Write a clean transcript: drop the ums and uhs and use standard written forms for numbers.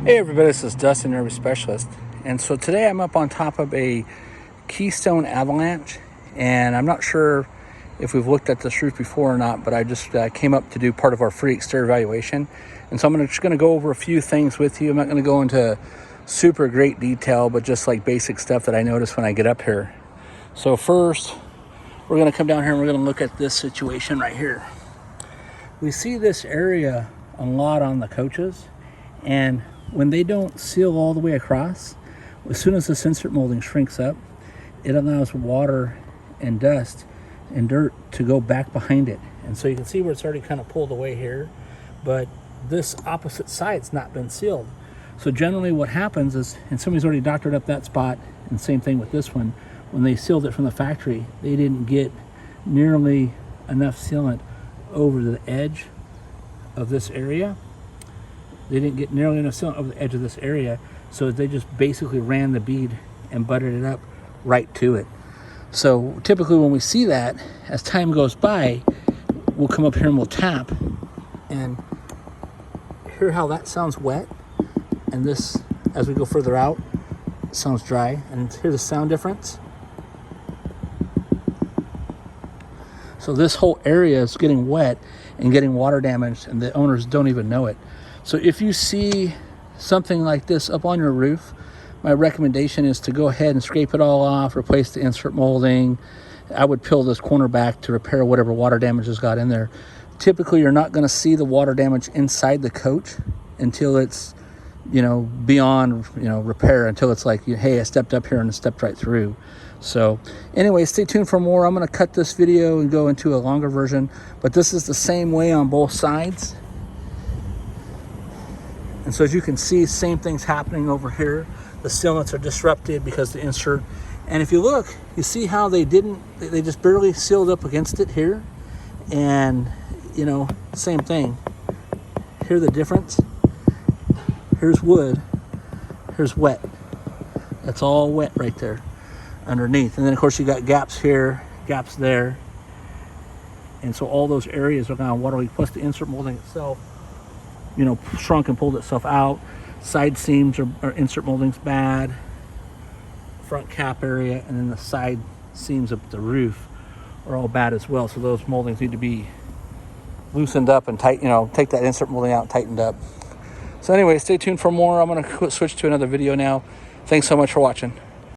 Hey everybody, this is Dustin, RV Specialist. And so today I'm up on top of a Keystone Avalanche, and I'm not sure if we've looked at this roof before or not, but I just came up to do part of our free exterior evaluation. And so I'm just going to go over a few things with you. I'm not going to go into super great detail, but just like basic stuff that I notice when I get up here. So first, we're going to come down here and we're going to look at this situation right here. We see this area a lot on the coaches, and when they don't seal all the way across, as soon as this insert molding shrinks up, it allows water and dust and dirt to go back behind it. And so you can see where it's already kind of pulled away here, but this opposite side's not been sealed. So generally what happens is, and somebody's already doctored up that spot, and same thing with this one, when they sealed it from the factory, they didn't get nearly enough sealant over the edge of this area. They didn't get nearly enough sealant over the edge of this area, so they just basically ran the bead and buttered it up right to it. So typically when we see that, as time goes by, we'll come up here and we'll tap and hear how that sounds wet, and this, as we go further out, sounds dry. And hear the sound difference. So this whole area is getting wet and getting water damaged, and the owners don't even know it. So if you see something like this up on your roof, my recommendation is to go ahead and scrape it all off, replace the insert molding. I would peel this corner back to repair whatever water damage has got in there. Typically, you're not going to see the water damage inside the coach until it's, beyond, repair, until it's like, hey, I stepped up here and it stepped right through. So anyway, stay tuned for more. I'm going to cut this video and go into a longer version, but this is the same way on both sides. And so as you can see, same thing's happening over here. The sealants are disrupted because the insert, and if you look, you see how they just barely sealed up against it here. And, same thing. Hear the difference? Here's wood, here's wet. That's all wet right there underneath. And then of course you got gaps here, gaps there. And so all those areas are now waterly, plus the insert molding itself, shrunk and pulled itself out. Side seams or insert molding's bad. Front cap area, and then the side seams of the roof are all bad as well. So those moldings need to be loosened up and tight. Take that insert molding out and tightened up. So anyway, stay tuned for more. I'm going to switch to another video now. Thanks so much for watching.